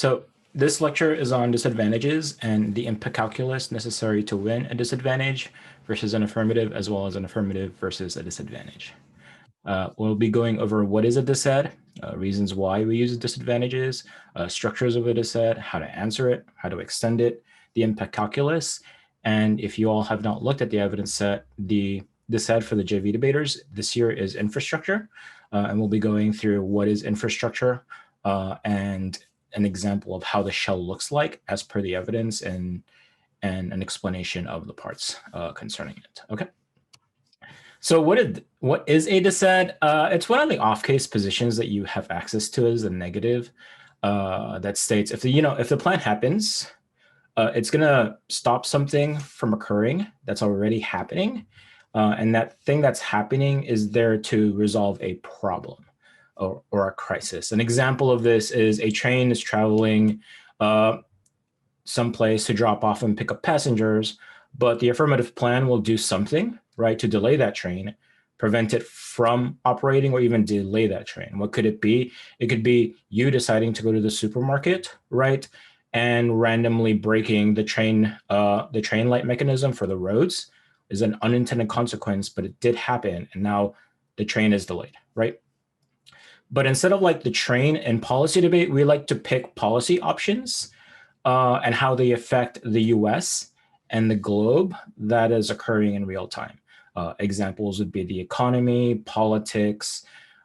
So this lecture is on disadvantages and the impact calculus necessary to win a disadvantage versus an affirmative, as well as an affirmative versus a disadvantage. We'll be going over what is a disad, reasons why we use disadvantages, structures of a disad, how to answer it, how to extend it, the impact calculus. And if you all have not looked at the evidence set, the disad for the JV debaters this year is infrastructure. And we'll be going through what is infrastructure and an example of how the shell looks like as per the evidence and an explanation of the parts concerning it. Okay. So what is a disad? It's one of the off-case positions that you have access to as a negative that states if the plan happens, it's gonna stop something from occurring that's already happening, and that thing that's happening is there to resolve a problem or a crisis. An example of this is a train is traveling someplace to drop off and pick up passengers, but the affirmative plan will do something, right, to delay that train, prevent it from operating, or even delay that train. What could it be? It could be you deciding to go to the supermarket, right, and randomly breaking the train light mechanism for the roads is an unintended consequence, but it did happen, and now the train is delayed, right? But instead of like the train and policy debate, we like to pick policy options and how they affect the US and the globe that is occurring in real time. Examples would be the economy, politics,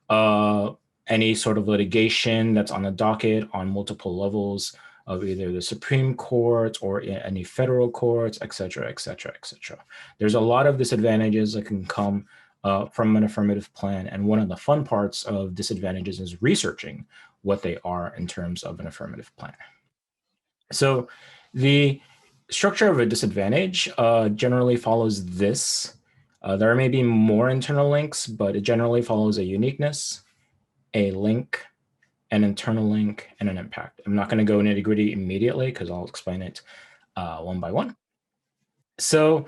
any sort of litigation that's on the docket on multiple levels of either the Supreme Court or any federal courts, et cetera, et cetera, et cetera. There's a lot of disadvantages that can come from an affirmative plan. And one of the fun parts of disadvantages is researching what they are in terms of an affirmative plan. So the structure of a disadvantage generally follows this. There may be more internal links, but it generally follows a uniqueness, a link, an internal link, and an impact. I'm not going to go nitty gritty immediately because I'll explain it one by one. So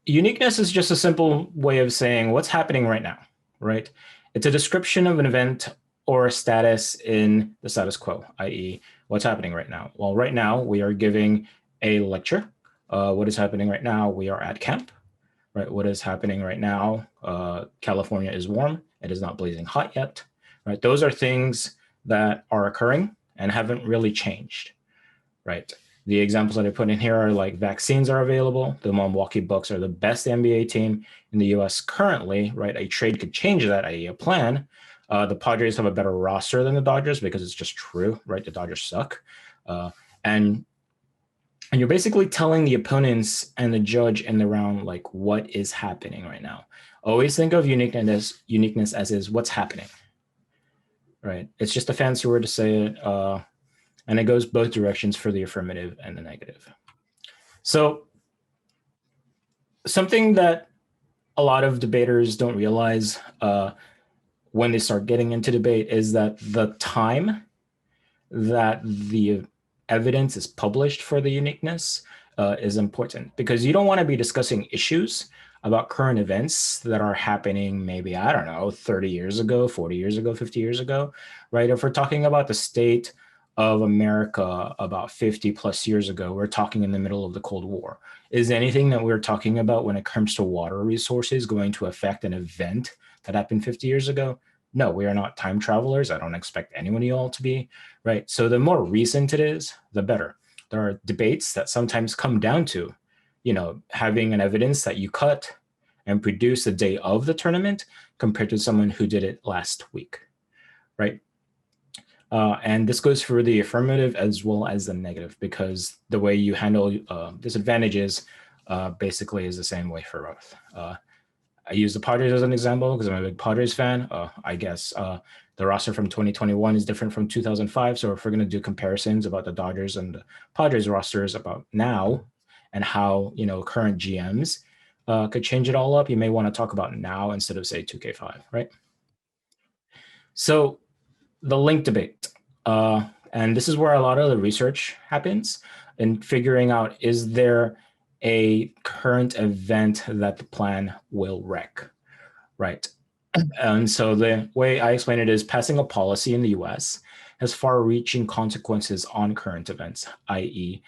uniqueness is just a simple way of saying what's happening right now, right? It's a description of an event or a status in the status quo, i.e. what's happening right now. Well, right now we are giving a lecture. What is happening right now? We are at camp, right? What is happening right now? California is warm. It is not blazing hot yet, right? Those are things that are occurring and haven't really changed, right? The examples that I put in here are like vaccines are available. The Milwaukee Bucks are the best NBA team in the US currently, right? A trade could change that, i.e. a plan. The Padres have a better roster than the Dodgers because it's just true, right? The Dodgers suck. And you're basically telling the opponents and the judge in the round, like what is happening right now. Always think of uniqueness as is what's happening, right? It's just a fancy word to say it. And it goes both directions for the affirmative and the negative. So something that a lot of debaters don't realize when they start getting into debate is that the time that the evidence is published for the uniqueness is important, because you don't want to be discussing issues about current events that are happening maybe, I don't know, 30 years ago, 40 years ago, 50 years ago, right? If we're talking about the state of America about 50 plus years ago, we're talking in the middle of the Cold War. Is anything that we're talking about when it comes to water resources going to affect an event that happened 50 years ago? No, we are not time travelers. I don't expect anyone of you all to be, right? So the more recent it is, the better. There are debates that sometimes come down to, having an evidence that you cut and produce the day of the tournament compared to someone who did it last week, right? And this goes for the affirmative as well as the negative, because the way you handle disadvantages basically is the same way for both. I use the Padres as an example because I'm a big Padres fan. I guess the roster from 2021 is different from 2005. So if we're going to do comparisons about the Dodgers and the Padres rosters about now and how, current GMs could change it all up, you may want to talk about now instead of say 2K5, right? So the link debate. And this is where a lot of the research happens in figuring out, is there a current event that the plan will wreck, right? And so the way I explain it is passing a policy in the US has far-reaching consequences on current events, i.e.,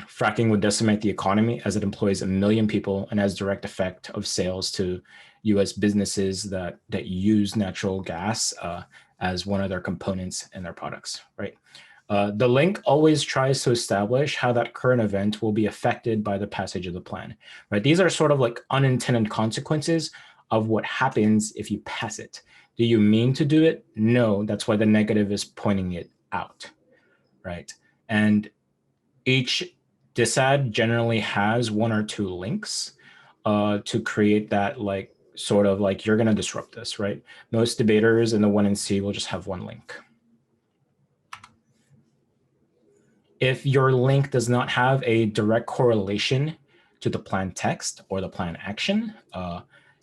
fracking would decimate the economy as it employs 1 million people and has direct effect of sales to U.S. businesses that use natural gas as one of their components in their products, right? The link always tries to establish how that current event will be affected by the passage of the plan, right? These are sort of like unintended consequences of what happens if you pass it. Do you mean to do it? No, that's why the negative is pointing it out, right? And each disad generally has 1 or 2 links to create that like sort of like you're going to disrupt this, right? Most debaters in the 1 and C will just have 1 link. If your link does not have a direct correlation to the plan text or the plan action,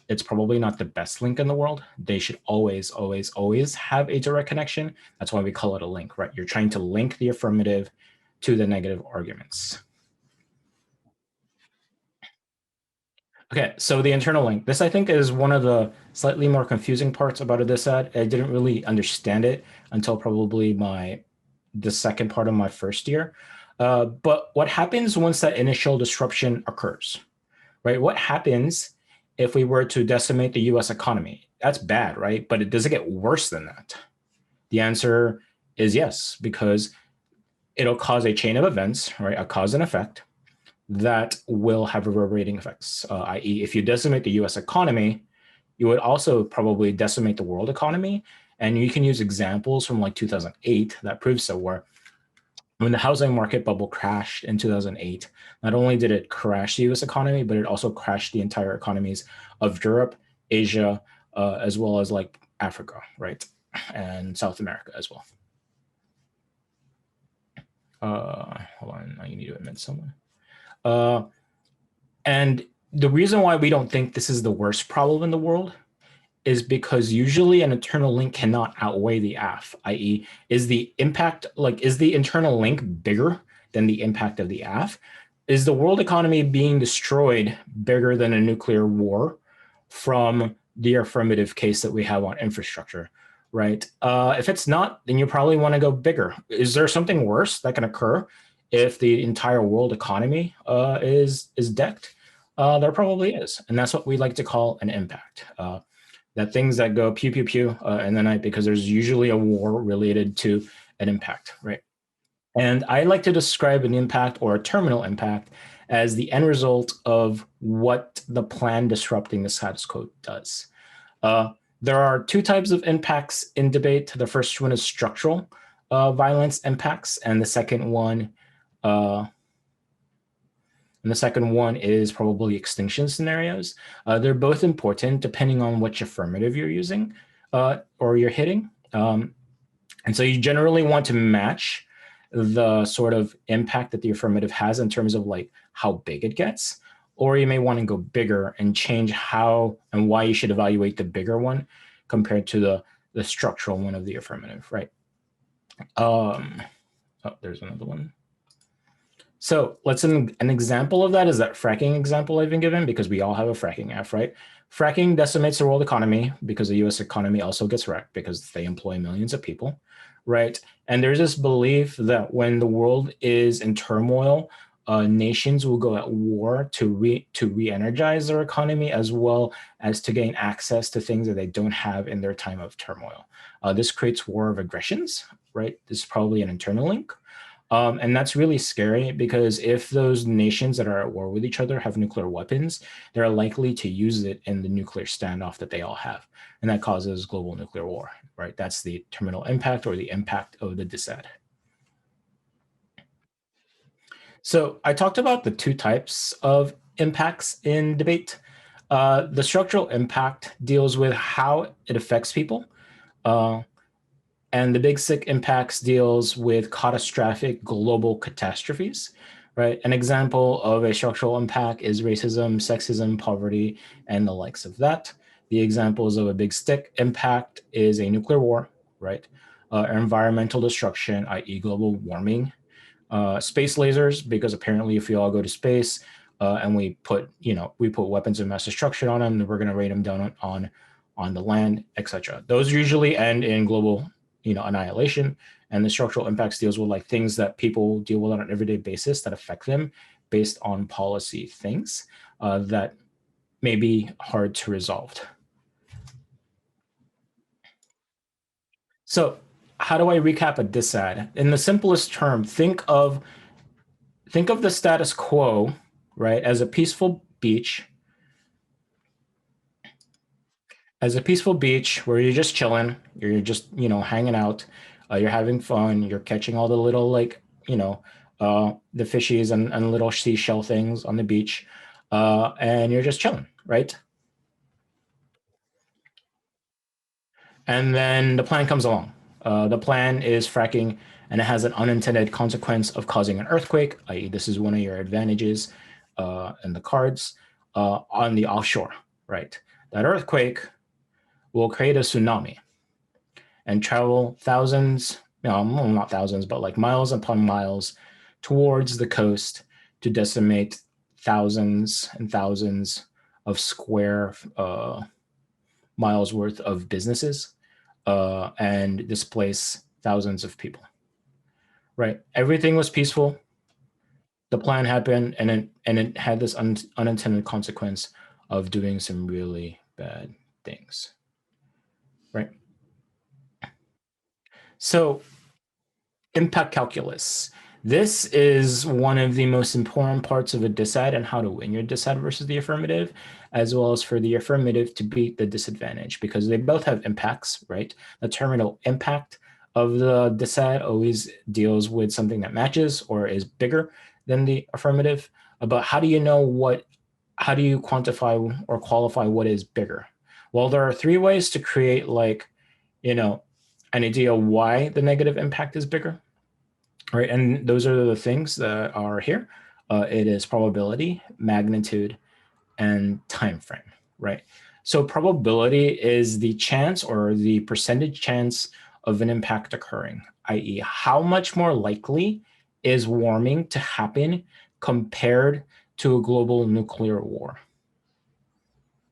it's probably not the best link in the world. They should always, always, always have a direct connection. That's why we call it a link, right? You're trying to link the affirmative to the negative arguments. Okay, so the internal link. This, I think, is one of the slightly more confusing parts about a disad. I didn't really understand it until probably the second part of my first year. But what happens once that initial disruption occurs, right? What happens if we were to decimate the US economy? That's bad, right? But does it get worse than that? The answer is yes, because it'll cause a chain of events, right? A cause and effect that will have reverberating effects, i.e. if you decimate the US economy, you would also probably decimate the world economy. And you can use examples from like 2008 that proves so, where when the housing market bubble crashed in 2008, not only did it crash the US economy, but it also crashed the entire economies of Europe, Asia, as well as like Africa, right? And South America as well. Hold on, now you need to admit someone. And the reason why we don't think this is the worst problem in the world is because usually an internal link cannot outweigh the AF, i.e. is the internal link bigger than the impact of the AF? Is the world economy being destroyed bigger than a nuclear war from the affirmative case that we have on infrastructure, right? If it's not, then you probably want to go bigger. Is there something worse that can occur if the entire world economy is decked? There probably is, and that's what we like to call an impact. That things that go pew, pew, pew in the night, because there's usually a war related to an impact, right? And I like to describe an impact or a terminal impact as the end result of what the plan disrupting the status quo does. There are 2 types of impacts in debate. The first one is structural violence impacts, and the second one is probably extinction scenarios. They're both important depending on which affirmative you're using or you're hitting. And so you generally want to match the sort of impact that the affirmative has in terms of like how big it gets, or you may want to go bigger and change how and why you should evaluate the bigger one compared to the structural one of the affirmative, right? Oh, there's another one. So an example of that is that fracking example I've been given, because we all have a fracking F, right? Fracking decimates the world economy because the US economy also gets wrecked because they employ millions of people, right? And there's this belief that when the world is in turmoil, nations will go at war to re-energize their economy, as well as to gain access to things that they don't have in their time of turmoil. This creates war of aggressions, right? This is probably an internal link. And that's really scary, because if those nations that are at war with each other have nuclear weapons, they're likely to use it in the nuclear standoff that they all have. And that causes global nuclear war, right? That's the terminal impact, or the impact of the disad. So I talked about the 2 types of impacts in debate. The structural impact deals with how it affects people. And the big sick impacts deals with catastrophic global catastrophes, right? An example of a structural impact is racism, sexism, poverty, and the likes of that. The examples of a big stick impact is a nuclear war, right? Environmental destruction, i.e. global warming, space lasers, because apparently if we all go to space and we put weapons of mass destruction on them, then we're going to rain them down on the land, etc. Those usually end in global annihilation. And the structural impacts deals with like things that people deal with on an everyday basis that affect them based on policy things that may be hard to resolve. So how do I recap a dissad? In the simplest term, think of the status quo, right, as a peaceful beach where you're just chilling, you're just hanging out, you're having fun, you're catching all the little like the fishies and little seashell things on the beach, and you're just chilling, right? And then the plan comes along. The plan is fracking, and it has an unintended consequence of causing an earthquake, i.e., this is one of your advantages in the cards on the offshore, right? That earthquake will create a tsunami and travel thousands, not thousands, but like miles upon miles towards the coast to decimate thousands and thousands of square miles worth of businesses and displace thousands of people. Right? Everything was peaceful. The plan happened, and it had this unintended consequence of doing some really bad things. Right? So, impact calculus. This is one of the most important parts of a dissad and how to win your dissad versus the affirmative, as well as for the affirmative to beat the disadvantage, because they both have impacts, right? The terminal impact of the dissad always deals with something that matches or is bigger than the affirmative. But how do you quantify or qualify what is bigger? Well, there are 3 ways to create like, an idea why the negative impact is bigger. Right, and those are the things that are here. It is probability, magnitude, and time frame, right? So probability is the chance or the percentage chance of an impact occurring, i.e., how much more likely is warming to happen compared to a global nuclear war?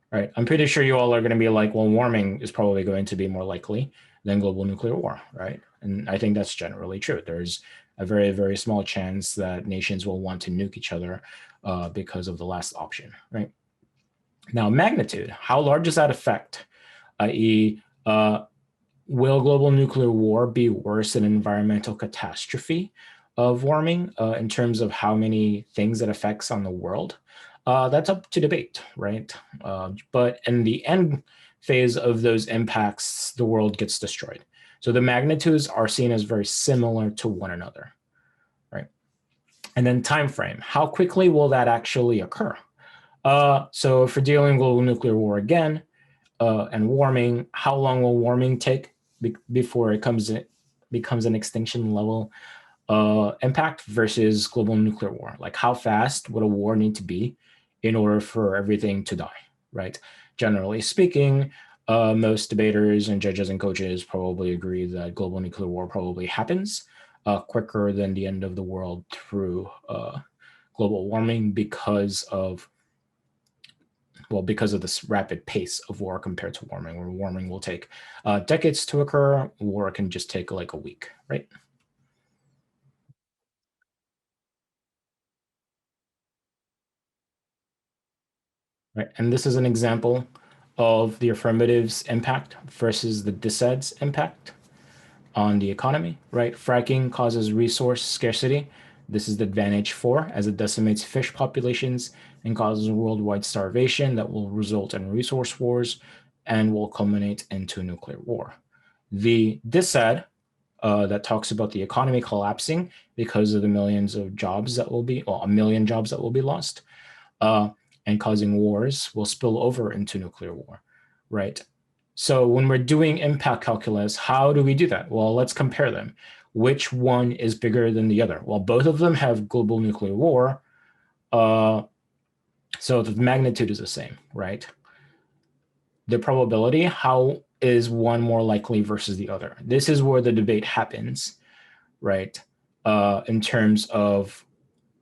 Right, I'm pretty sure you all are going to be like, well, warming is probably going to be more likely than global nuclear war, right? And I think that's generally true. There's a very, very small chance that nations will want to nuke each other because of the last option, right? Now, magnitude, how large is that effect? I.e., will global nuclear war be worse than environmental catastrophe of warming in terms of how many things it affects on the world? That's up to debate, right? But in the end phase of those impacts, the world gets destroyed. So the magnitudes are seen as very similar to one another, right? And then time frame, how quickly will that actually occur? So if we're dealing with global nuclear war again and warming, how long will warming take before it becomes an extinction level impact versus global nuclear war? Like how fast would a war need to be in order for everything to die, right? Generally speaking, most debaters and judges and coaches probably agree that global nuclear war probably happens quicker than the end of the world through global warming because of this rapid pace of war compared to warming, where warming will take decades to occur, war can just take like a week, right? Right, and this is an example of the affirmative's impact versus the dissad's impact on the economy, right? Fracking causes resource scarcity. This is the advantage 4, as it decimates fish populations and causes worldwide starvation that will result in resource wars and will culminate into nuclear war. The dissad that talks about the economy collapsing because of the millions of jobs that will be, well, 1 million jobs that will be lost, and causing wars will spill over into nuclear war, right? So when we're doing impact calculus, how do we do that? Well, let's compare them. Which one is bigger than the other? Well, both of them have global nuclear war, so the magnitude is the same, right? The probability, how is one more likely versus the other? This is where the debate happens, right? In terms of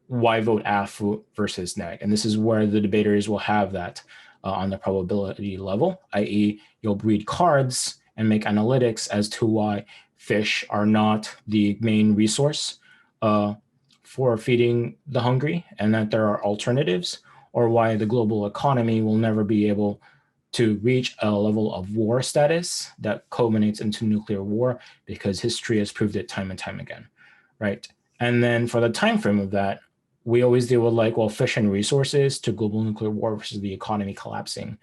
why vote AF versus neg. And this is where the debaters will have that on the probability level, i.e. you'll read cards and make analytics as to why fish are not the main resource for feeding the hungry, and that there are alternatives, or why the global economy will never be able to reach a level of war status that culminates into nuclear war, because history has proved it time and time again, right? And then for the time frame of that, we always deal with like, well, fish and resources to global nuclear war versus the economy collapsing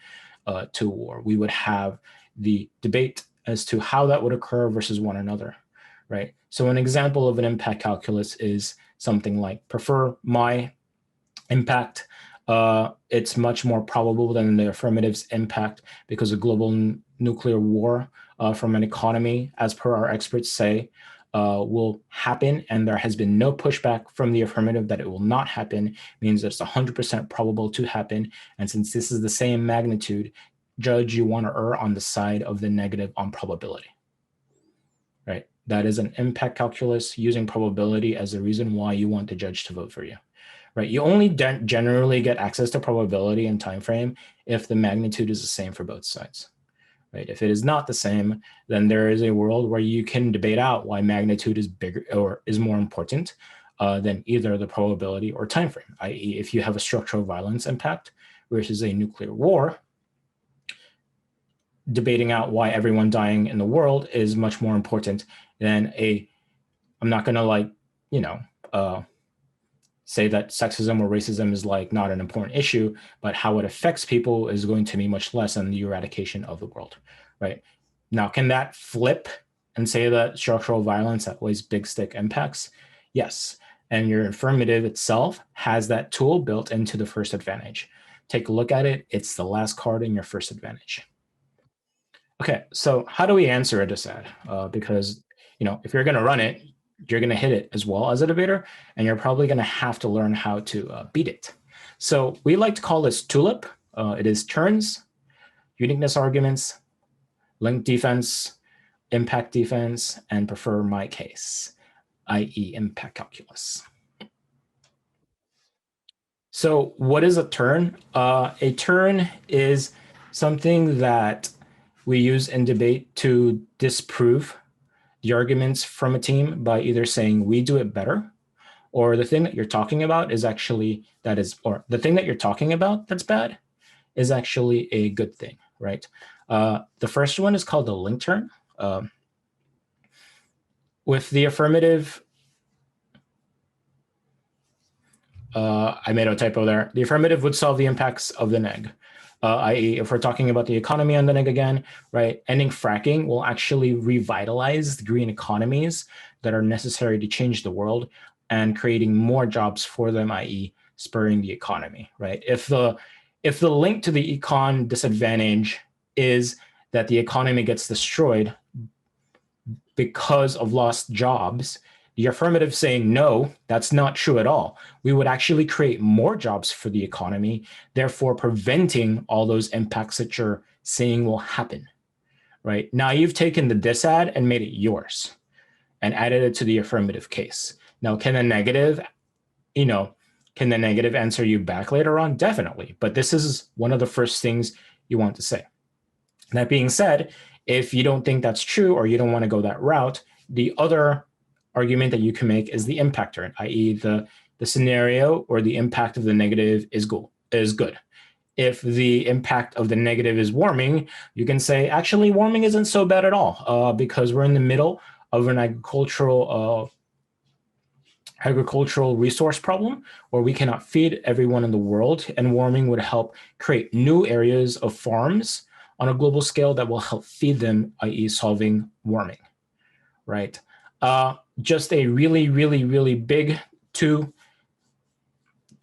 to war. We would have the debate as to how that would occur versus one another, right? So an example of an impact calculus is something like prefer my impact. It's much more probable than the affirmative's impact, because a global nuclear war from an economy, as per our experts say, will happen, and there has been no pushback from the affirmative that it will not happen, means that it's 100% probable to happen. And since this is the same magnitude, judge, you want to err on the side of the negative on probability, right? That is an impact calculus using probability as the reason why you want the judge to vote for you, right? You only generally get access to probability and time frame if the magnitude is the same for both sides, right? If it is not the same, then there is a world where you can debate out why magnitude is bigger or is more important than either the probability or time frame, i.e. if you have a structural violence impact versus a nuclear war, debating out why everyone dying in the world is much more important than I'm not going to like, say that sexism or racism is like not an important issue, but how it affects people is going to be much less than the eradication of the world, right? Now, can that flip and say that structural violence outweighs big stick impacts? Yes. And your affirmative itself has that tool built into the first advantage. Take a look at it. It's the last card in your first advantage. Okay, so how do we answer a dissad? Because, if you're going to run it, you're going to hit it as well as a debater, and you're probably going to have to learn how to beat it. So we like to call this TULIP. It is turns, uniqueness arguments, link defense, impact defense, and prefer my case, i.e. impact calculus. So what is a turn? A turn is something that we use in debate to disprove the arguments from a team by either saying we do it better, or the thing that you're talking about is actually or the thing that you're talking about that's bad is actually a good thing, right? The first one is called the link turn. With the affirmative, I made a typo there. The affirmative would solve the impacts of the neg. I.e., if we're talking about the economy on the neg again, right, ending fracking will actually revitalize the green economies that are necessary to change the world and creating more jobs for them, i.e. spurring the economy, right? If the link to the econ disadvantage is that the economy gets destroyed because of lost jobs, the affirmative saying, no, that's not true at all. We would actually create more jobs for the economy, therefore preventing all those impacts that you're saying will happen, right? Now you've taken the dissad and made it yours and added it to the affirmative case. Now, can the negative answer you back later on? Definitely. But this is one of the first things you want to say. That being said, if you don't think that's true or you don't want to go that route, the other argument that you can make is the impact turn, i.e. the scenario or the impact of the negative is good. If the impact of the negative is warming, you can say, actually, warming isn't so bad at all because we're in the middle of an agricultural resource problem where we cannot feed everyone in the world, and warming would help create new areas of farms on a global scale that will help feed them, i.e. solving warming, right? Just a really, really, really big two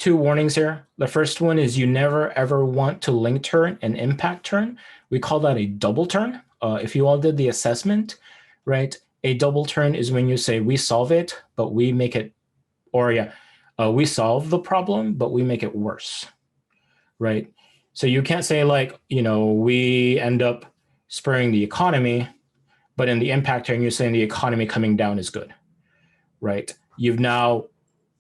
warnings here. The first one is you never, ever want to link turn and impact turn. We call that a double turn. If you all did the assessment, right, a double turn is when you say we solve it, but we make it, we solve the problem, but we make it worse, right? So you can't say like, we end up spurring the economy, but in the impact turn, you're saying the economy coming down is good, right? You've now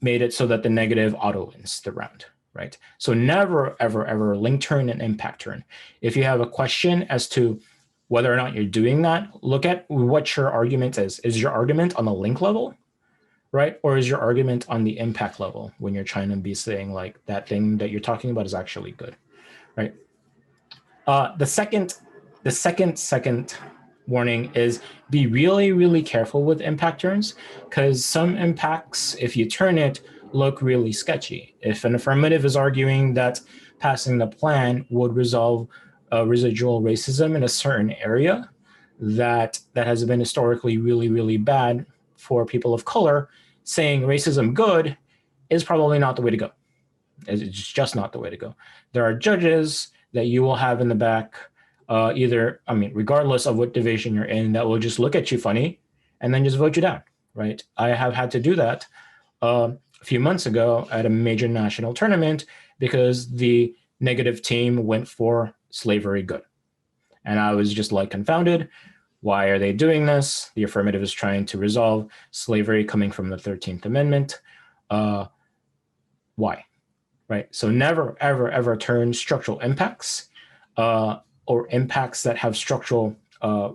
made it so that the negative auto wins the round, right? So never, ever, ever link turn and impact turn. If you have a question as to whether or not you're doing that, look at what your argument is. Is your argument on the link level, right? Or is your argument on the impact level when you're trying to be saying like that thing that you're talking about is actually good, right? The second warning is be really, really careful with impact turns, because some impacts, if you turn it, look really sketchy. If an affirmative is arguing that passing the plan would resolve residual racism in a certain area that has been historically really, really bad for people of color, saying racism good is probably not the way to go. It's just not the way to go. There are judges that you will have in the back, regardless of what division you're in, that will just look at you funny and then just vote you down, right? I have had to do that a few months ago at a major national tournament because the negative team went for slavery good. And I was just like confounded. Why are they doing this? The affirmative is trying to resolve slavery coming from the 13th Amendment. Why? Right? So never, ever, ever turn structural impacts or impacts that have structural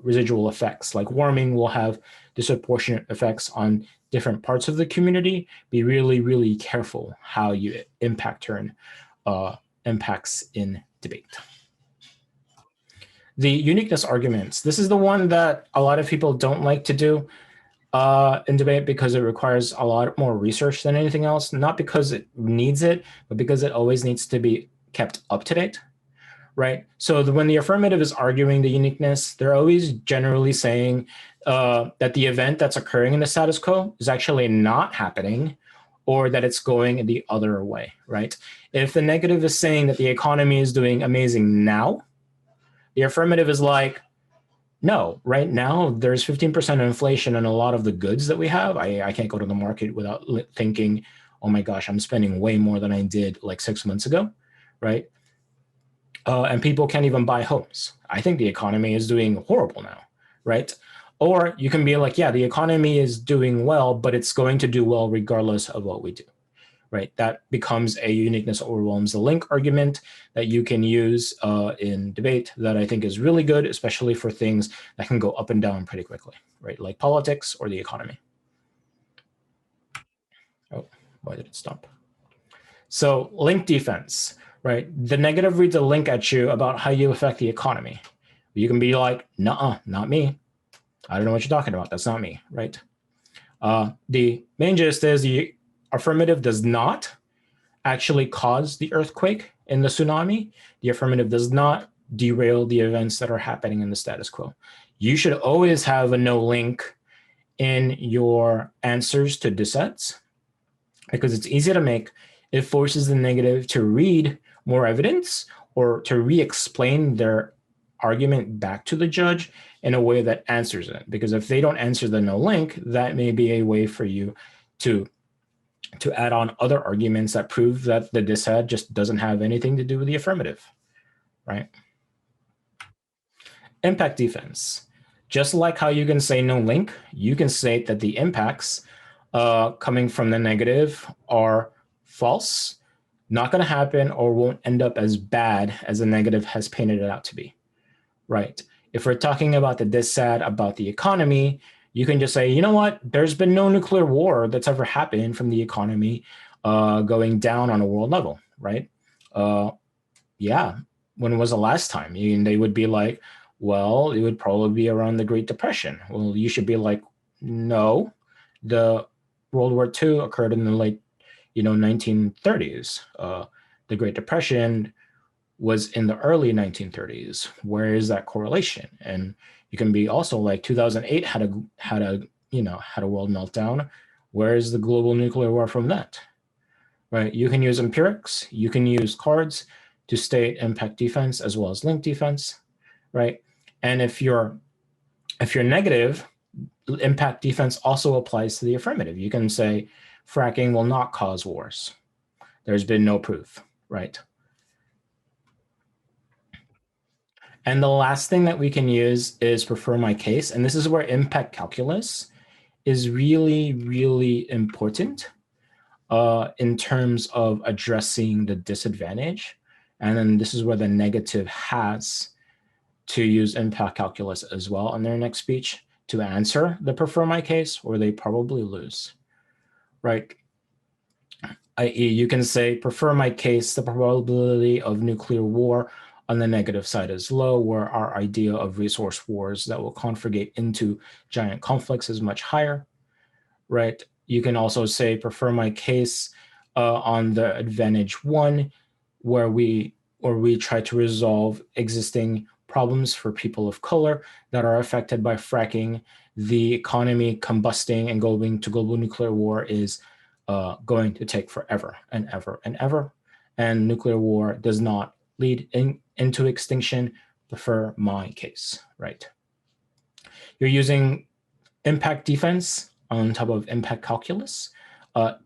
residual effects. Like warming will have disproportionate effects on different parts of the community. Be really, really careful how you impact turn impacts in debate. The uniqueness arguments. This is the one that a lot of people don't like to do in debate because it requires a lot more research than anything else. Not because it needs it, but because it always needs to be kept up to date, right? So when the affirmative is arguing the uniqueness, they're always generally saying that the event that's occurring in the status quo is actually not happening, or that it's going the other way, right? If the negative is saying that the economy is doing amazing now, the affirmative is like, no, right now there's 15% inflation on a lot of the goods that we have. I can't go to the market without thinking, oh my gosh, I'm spending way more than I did like 6 months ago, right? And people can't even buy homes. I think the economy is doing horrible now, right? Or you can be like, yeah, the economy is doing well, but it's going to do well regardless of what we do, right? That becomes a uniqueness overwhelms the link argument that you can use in debate that I think is really good, especially for things that can go up and down pretty quickly, right? Like politics or the economy. Oh, why did it stop? So link defense, right? The negative reads a link at you about how you affect the economy. You can be like, nuh-uh, not me. I don't know what you're talking about. That's not me, right? The main gist is the affirmative does not actually cause the earthquake and the tsunami. The affirmative does not derail the events that are happening in the status quo. You should always have a no link in your answers to dissents because it's easy to make. It forces the negative to read more evidence or to re-explain their argument back to the judge in a way that answers it. Because if they don't answer the no link, that may be a way for you to add on other arguments that prove that the dissent just doesn't have anything to do with the affirmative, right? Impact defense. Just like how you can say no link, you can say that the impacts coming from the negative are false, not going to happen, or won't end up as bad as the negative has painted it out to be, right? If we're talking about the dissent about the economy, you can just say, you know what, there's been no nuclear war that's ever happened from the economy going down on a world level, right? Yeah, when was the last time? And they would be like, well, it would probably be around the Great Depression. Well, you should be like, no, the World War II occurred in the late, 1930s. The Great Depression was in the early 1930s. Where is that correlation? And you can be also like 2008 had a world meltdown. Where is the global nuclear war from that? Right? You can use empirics. You can use cards to state impact defense as well as link defense, right? And if you're negative, impact defense also applies to the affirmative. You can say fracking will not cause wars. There's been no proof, right? And the last thing that we can use is prefer my case. And this is where impact calculus is really, really important in terms of addressing the disadvantage. And then this is where the negative has to use impact calculus as well in their next speech to answer the prefer my case, or they probably lose, right? I.e., you can say, prefer my case, the probability of nuclear war on the negative side is low, where our idea of resource wars that will conflagrate into giant conflicts is much higher, right? You can also say, prefer my case on the advantage one, where we try to resolve existing problems for people of color that are affected by fracking. The economy combusting and going to global nuclear war is going to take forever and ever and ever. And nuclear war does not lead into extinction. Prefer my case, right? You're using impact defense on top of impact calculus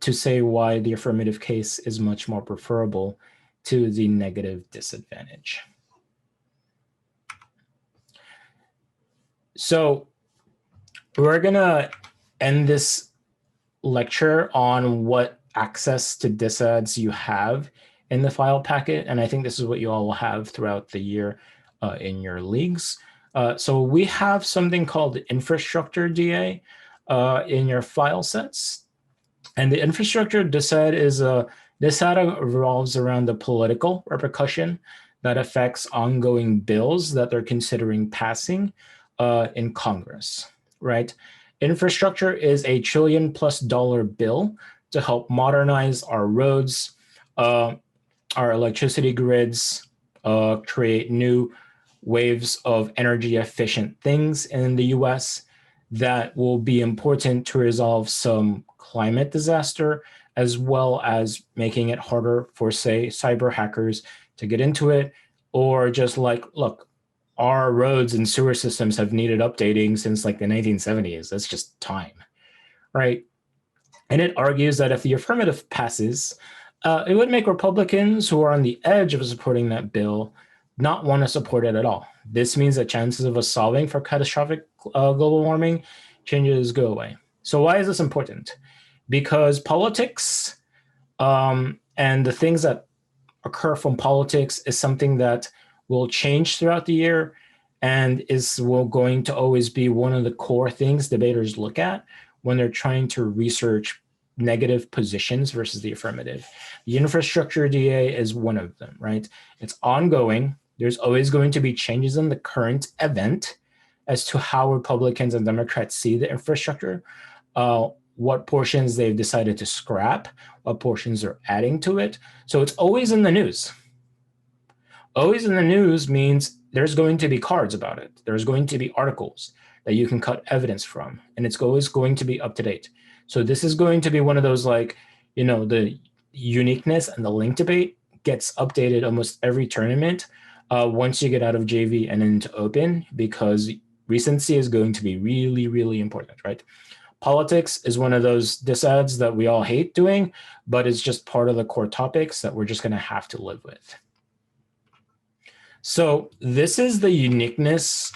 to say why the affirmative case is much more preferable to the negative disadvantage. So we're gonna end this lecture on what access to disads you have in the file packet. And I think this is what you all will have throughout the year in your leagues. So we have something called infrastructure DA in your file sets. And the infrastructure disad is disad revolves around the political repercussion that affects ongoing bills that they're considering passing in Congress, right? Infrastructure is a $1 trillion+ bill to help modernize our roads, our electricity grids, create new waves of energy efficient things in the US that will be important to resolve some climate disaster, as well as making it harder for, say, cyber hackers to get into it, or just like, look, our roads and sewer systems have needed updating since like the 1970s. That's just time, right? And it argues that if the affirmative passes, it would make Republicans who are on the edge of supporting that bill not want to support it at all. This means that chances of us solving for catastrophic global warming changes go away. So why is this important? Because politics and the things that occur from politics is something that will change throughout the year and is going to always be one of the core things debaters look at when they're trying to research negative positions versus the affirmative. The infrastructure DA is one of them, right? It's ongoing. There's always going to be changes in the current event as to how Republicans and Democrats see the infrastructure, what portions they've decided to scrap, what portions are adding to it. So it's always in the news. Always in the news means there's going to be cards about it. There's going to be articles that you can cut evidence from, and it's always going to be up to date. So this is going to be one of those, like, you know, the uniqueness and the link debate gets updated almost every tournament once you get out of JV and into open, because recency is going to be really, really important, right? Politics is one of those disads that we all hate doing, but it's just part of the core topics that we're just going to have to live with. So this is the uniqueness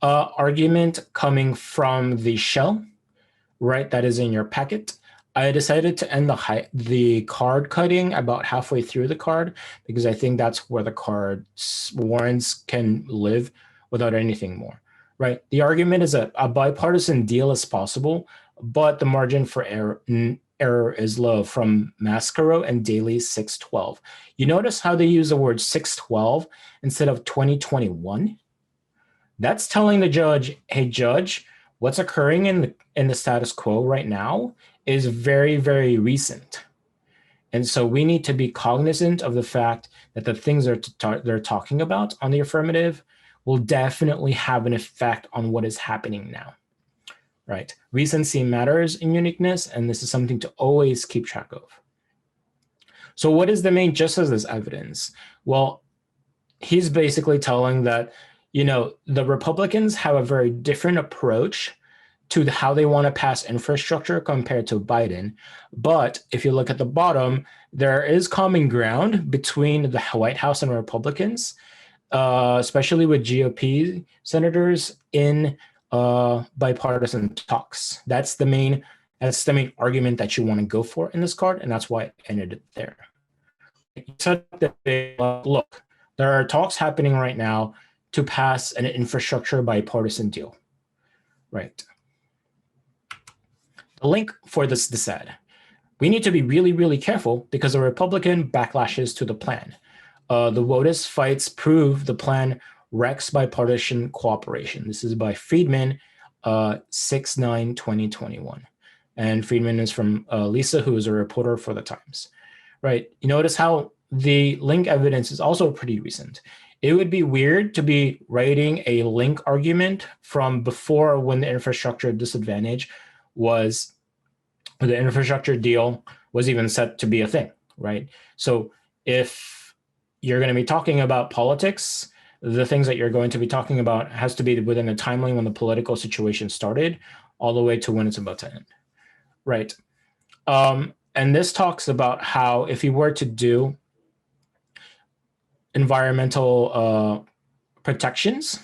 argument coming from the shell, right? That is in your packet. I decided to end the card cutting about halfway through the card because I think that's where the card warrants can live without anything more, right? The argument is that a bipartisan deal is possible, but the margin for error is low, from Mascaro and Daly 612. You notice how they use the word 612 instead of 2021? That's telling the judge, hey, judge, what's occurring in the status quo right now is very, very recent. And so we need to be cognizant of the fact that the things they're talking about on the affirmative will definitely have an effect on what is happening now, right? Recency matters in uniqueness, and this is something to always keep track of. So what is the main gist of this evidence? Well, he's basically telling that, you know, the Republicans have a very different approach to how they want to pass infrastructure compared to Biden. But if you look at the bottom, there is common ground between the White House and Republicans, especially with GOP senators in bipartisan talks. That's the main argument that you want to go for in this card, and that's why I ended it there. Look, there are talks happening right now to pass an infrastructure bipartisan deal, right? The link for this said, we need to be really, really careful because the Republican backlashes to the plan. The WOTUS fights prove the plan wrecks bipartisan cooperation. This is by Friedman, 6/9/2021. And Friedman is from Lisa, who is a reporter for the Times. Right? You notice how the link evidence is also pretty recent. It would be weird to be writing a link argument from before when the infrastructure disadvantage was, the infrastructure deal was even set to be a thing, right? So if you're going to be talking about politics, the things that you're going to be talking about has to be within a timeline when the political situation started all the way to when it's about to end, right? And this talks about how if you were to do environmental protections,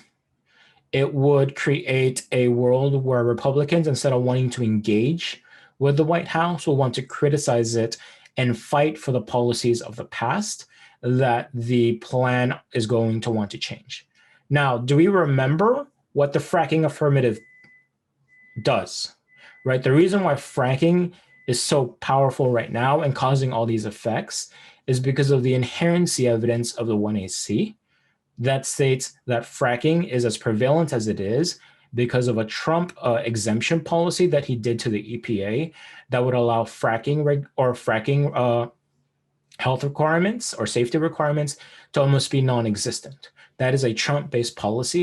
it would create a world where Republicans, instead of wanting to engage with the White House, will want to criticize it and fight for the policies of the past that the plan is going to want to change. Now, do we remember what the fracking affirmative does, right? The reason why fracking is so powerful right now and causing all these effects is because of the inherency evidence of the 1AC that states that fracking is as prevalent as it is because of a Trump exemption policy that he did to the EPA that would allow fracking health requirements or safety requirements to almost be non-existent. That is a Trump-based policy